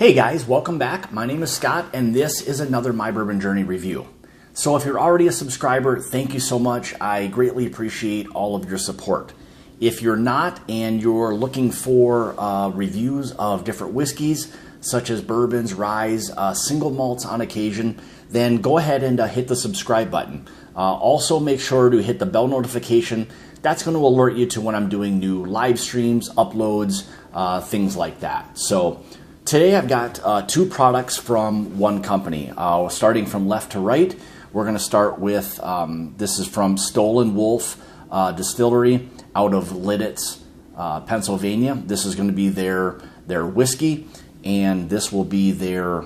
Hey guys, welcome back. My name is Scott and this is another My Bourbon Journey review. So if you're already a subscriber, thank you so much. I greatly appreciate all of your support. If you're not and you're looking for reviews of different whiskeys, such as bourbons, ryes, single malts on occasion, then go ahead and hit the subscribe button. Also make sure to hit the bell notification. That's going to alert you to when I'm doing new live streams, uploads, things like that. So today I've got two products from one company. Starting from left to right, we're going to start with, this is from Stoll Wolfe Distillery out of Lidditz, Pennsylvania. This is going to be their whiskey, and this will be their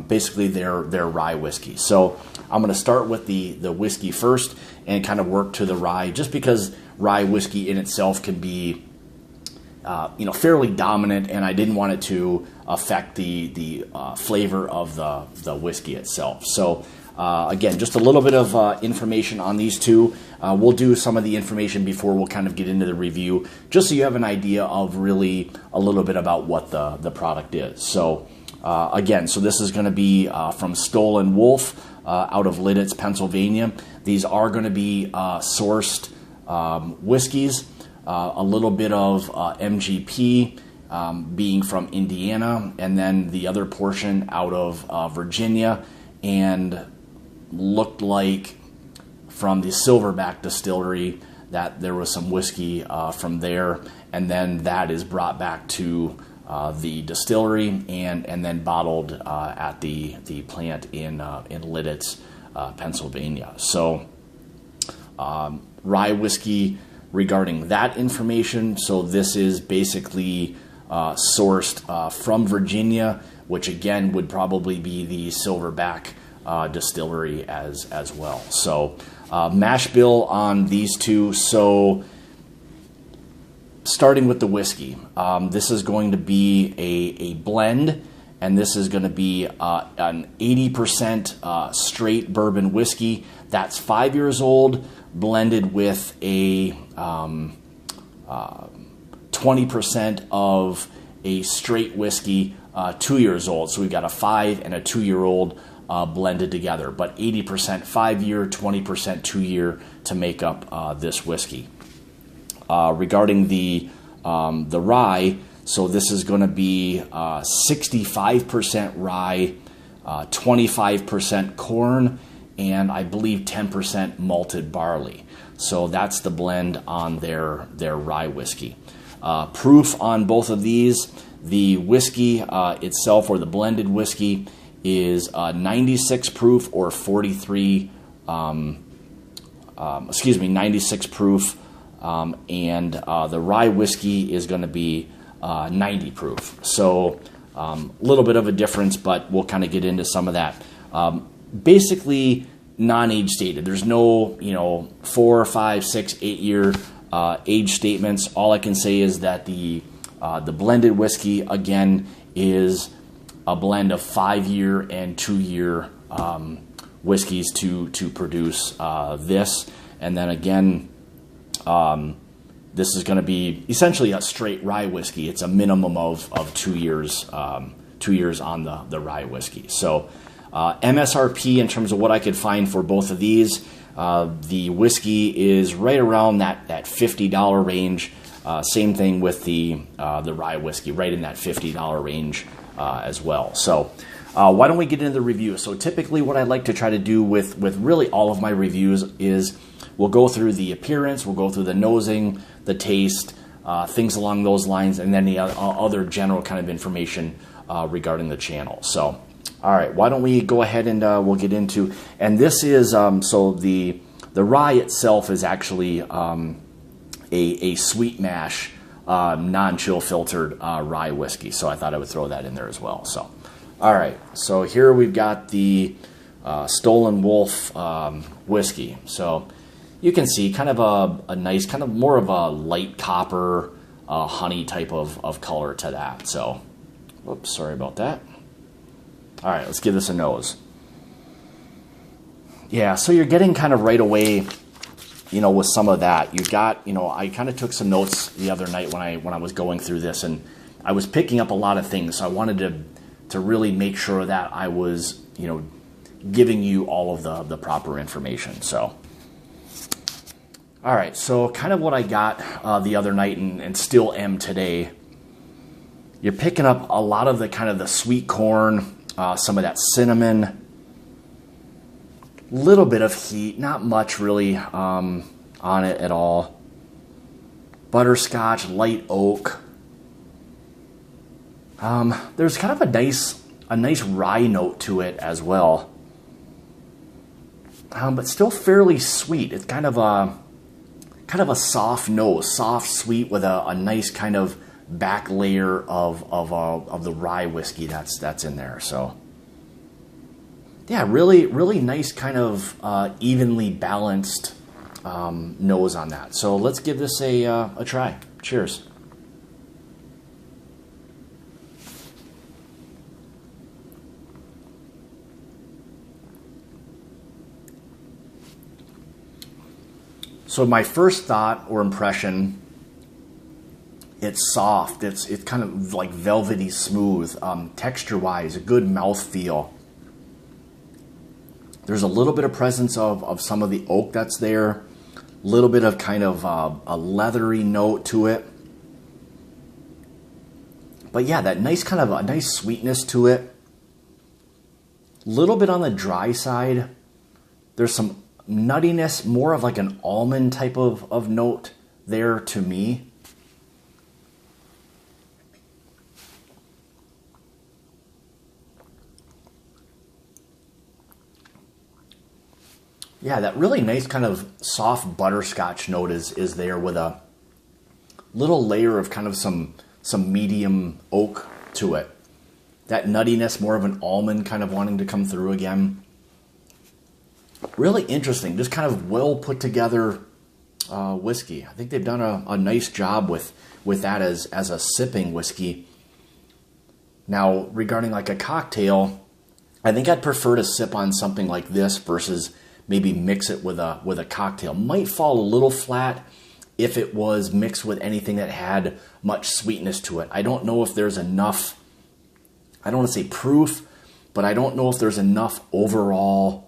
basically their rye whiskey. So I'm going to start with the whiskey first and kind of work to the rye, just because rye whiskey in itself can be fairly dominant, and I didn't want it to affect the flavor of the whiskey itself. So again, just a little bit of information on these two. We'll do some of the information before we'll kind of get into the review, just so you have an idea of really a little bit about what the product is. So again, so this is going to be from Stoll Wolfe out of Lidditz, Pennsylvania. These are going to be sourced whiskeys. A little bit of MGP being from Indiana, and then the other portion out of Virginia, and looked like from the Silverback Distillery that there was some whiskey from there, and then that is brought back to the distillery and then bottled at the plant in Lidditz, Pennsylvania. So rye whiskey regarding that information. So this is basically sourced from Virginia, which again would probably be the Silverback Distillery as well. So MASHBILL on these two. So starting with the whiskey, this is going to be a blend, and this is going to be an 80% straight bourbon whiskey that's 5 years old, blended with a 20% of a straight whiskey 2 years old. So we've got a 5 and a 2 year old blended together, but 80% 5 year, 20% 2 year to make up this whiskey. Regarding the rye, so this is going to be 65% rye, 25% corn, and I believe 10% malted barley. So that's the blend on their rye whiskey. Proof on both of these, the whiskey itself, or the blended whiskey, is 96 proof or 96 proof, and the rye whiskey is going to be 90 proof. So a little bit of a difference, but we'll kind of get into some of that. Basically non-age stated. There's no 4, 5, 6, 8 year age statements. All I can say is that the blended whiskey again is a blend of 5 year and 2 year whiskeys to produce this, and then again this is going to be essentially a straight rye whiskey. It's a minimum of 2 years, 2 years on the rye whiskey. So MSRP in terms of what I could find for both of these, the whiskey is right around that $50 range. Same thing with the rye whiskey, right in that $50 range as well. So why don't we get into the review? So typically what I like to try to do with really all of my reviews is we'll go through the appearance, we'll go through the nosing, the taste, things along those lines, and then the other general kind of information regarding the channel. So all right, why don't we go ahead and we'll get into, and this is, so the rye itself is actually a sweet mash, non-chill filtered rye whiskey. So I thought I would throw that in there as well. So, all right, so here we've got the Stoll Wolfe whiskey. So you can see kind of a nice, kind of more of a light copper, honey type of color to that. So, whoops, sorry about that. All right, let's give this a nose. Yeah, so you're getting kind of right away, with some of that. You've got, I kind of took some notes the other night when I was going through this, and I was picking up a lot of things. So I wanted really make sure that I was, giving you all of the proper information. So, all right, so kind of what I got the other night and still am today. You're picking up a lot of the kind of the sweet corn, some of that cinnamon, little bit of heat, not much really on it at all. Butterscotch, light oak. There's kind of a nice rye note to it as well, but still fairly sweet. It's kind of a soft nose, soft sweet with a nice kind of back layer of the rye whiskey that's in there. So yeah, really nice kind of evenly balanced nose on that. So let's give this a try. Cheers. So my first thought or impression, it's soft. It's kind of like velvety smooth. Texture-wise, a good mouthfeel. There's a little bit of presence of some of the oak that's there. A little bit of kind of a leathery note to it. But yeah, that nice kind of a nice sweetness to it. A little bit on the dry side. There's some nuttiness, more of like an almond type of note there to me. Yeah, that really nice kind of soft butterscotch note is there with a little layer of kind of some medium oak to it. That nuttiness, more of an almond kind of wanting to come through again. Really interesting, just kind of well put together whiskey. I think they've done a nice job with that as a sipping whiskey. Now, regarding like a cocktail, I think I'd prefer to sip on something like this versus maybe mix it with a cocktail. Might fall a little flat if it was mixed with anything that had much sweetness to it. I don't know if there's enough, I don't want to say proof, but I don't know if there's enough overall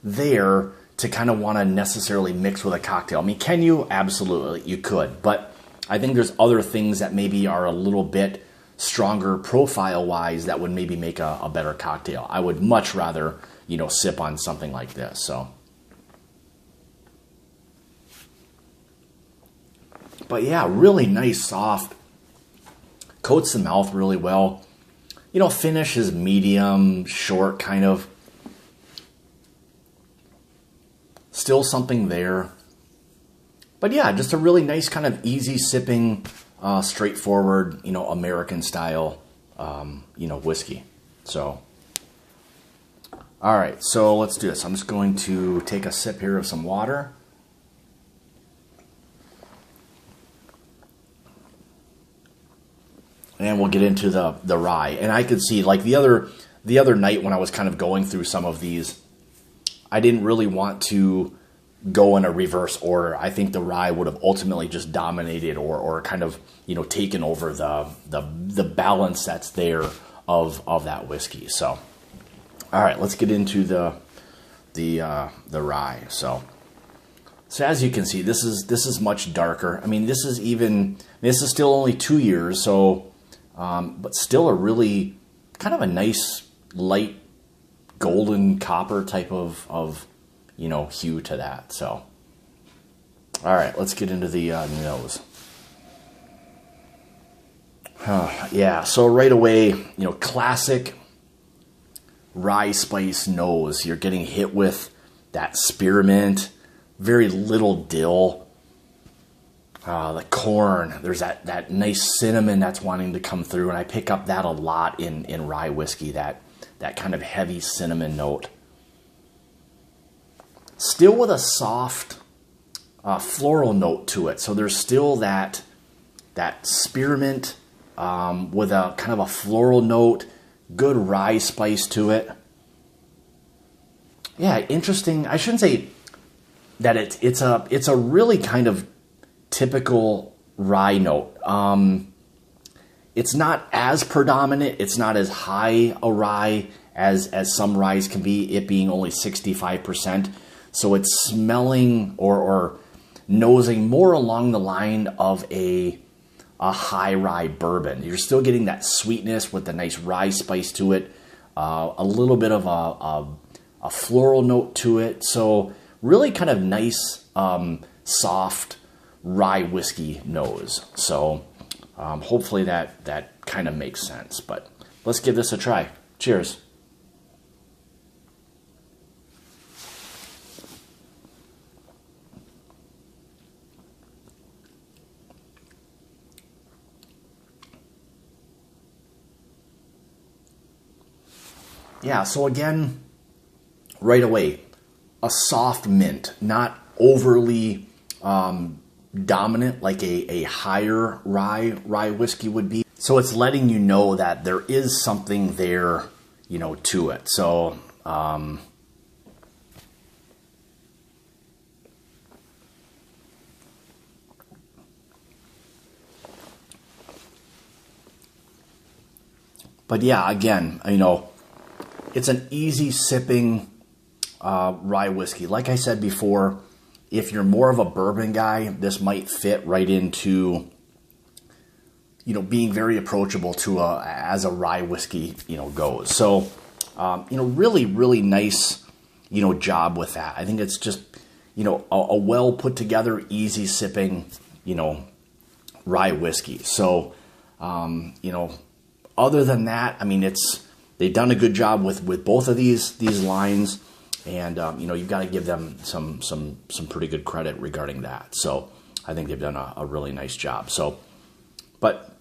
there to kind of want to necessarily mix with a cocktail. I mean, can you? Absolutely, you could. But I think there's other things that maybe are a little bit stronger profile-wise that would maybe make a better cocktail. I would much rather, sip on something like this. So, but yeah, really nice, soft. Coats the mouth really well. Finish is medium, short, kind of. Still something there. But yeah, just a really nice kind of easy sipping, straightforward, American style, whiskey. So, all right, so let's do this. I'm just going to take a sip here of some water. And we'll get into the rye. And I could see, like the other night when I was kind of going through some of these, I didn't really want to go in a reverse order. I think the rye would have ultimately just dominated or kind of, taken over the balance that's there of that whiskey. So, all right, let's get into the rye. So as you can see, this is much darker. I mean, this is still only 2 years. So, but still a really kind of a nice light golden copper type of hue to that. So, all right, let's get into the nose. Yeah, so right away, classic rye spice nose. You're getting hit with that spearmint, very little dill. The corn, there's that nice cinnamon that's wanting to come through, and I pick up that a lot in rye whiskey, that kind of heavy cinnamon note. Still with a soft floral note to it. So there's still that spearmint with a kind of a floral note, good rye spice to it. Yeah, interesting. I shouldn't say that it's a really kind of typical rye note. It's not as predominant. It's not as high a rye as some ryes can be, it being only 65%. So it's smelling or nosing more along the line of a high rye bourbon. You're still getting that sweetness with the nice rye spice to it, a little bit of a floral note to it. So really kind of nice, soft rye whiskey nose. So hopefully that kind of makes sense. But let's give this a try. Cheers. Yeah, so again, right away, a soft mint, not overly dominant like a higher rye whiskey would be. So it's letting you know that there is something there, you know, to it. So but yeah, again, you know, it's an easy sipping rye whiskey. Like I said before, if you're more of a bourbon guy, this might fit right into, you know, being very approachable to as a rye whiskey, you know, goes. So, you know, really nice, you know, job with that. I think it's just, you know, a well put together, easy sipping, you know, rye whiskey. So, you know, other than that, I mean, they've done a good job with both of these lines, and you know, you've got to give them some pretty good credit regarding that. So I think they've done a really nice job. So, but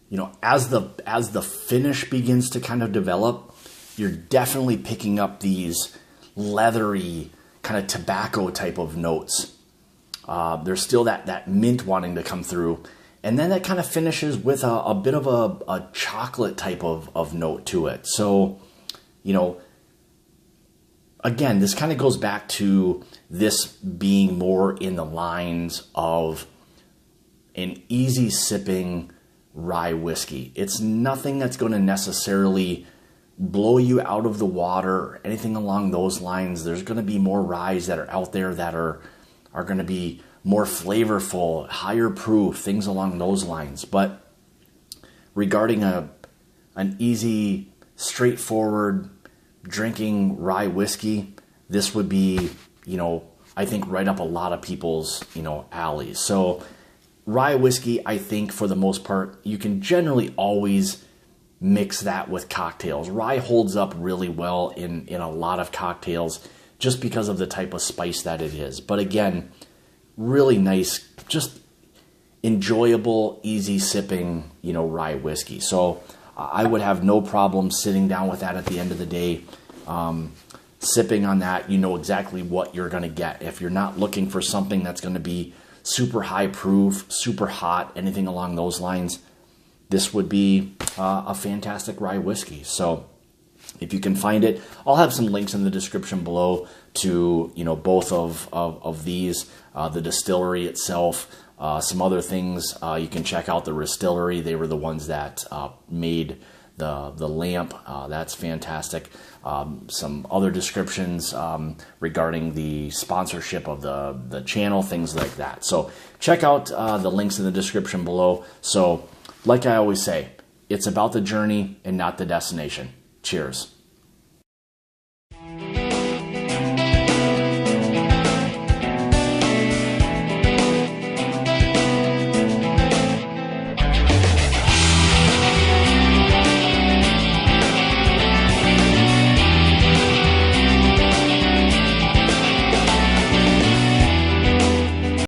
you know, as the finish begins to kind of develop, you're definitely picking up these leathery kind of tobacco type of notes. There's still that mint wanting to come through. And then that kind of finishes with a bit of a chocolate type of note to it. So, you know, again, this kind of goes back to this being more in the lines of an easy sipping rye whiskey. It's nothing that's going to necessarily blow you out of the water or anything along those lines. There's going to be more ryes that are out there that are going to be more flavorful, higher proof, things along those lines. But regarding an easy, straightforward drinking rye whiskey, this would be, you know, I think right up a lot of people's, you know, alleys. So rye whiskey, I think for the most part, you can generally always mix that with cocktails. Rye holds up really well in a lot of cocktails just because of the type of spice that it is. But again, really nice, just enjoyable, easy sipping, you know, rye whiskey. So I would have no problem sitting down with that at the end of the day, sipping on that. You know exactly what you're going to get. If you're not looking for something that's going to be super high proof, super hot, anything along those lines, this would be a fantastic rye whiskey. So if you can find it, I'll have some links in the description below to, you know, both of these, the distillery itself, some other things. You can check out the distillery. They were the ones that made the lamp. That's fantastic. Some other descriptions regarding the sponsorship of the channel, things like that. So check out the links in the description below. So like I always say, it's about the journey and not the destination. Cheers.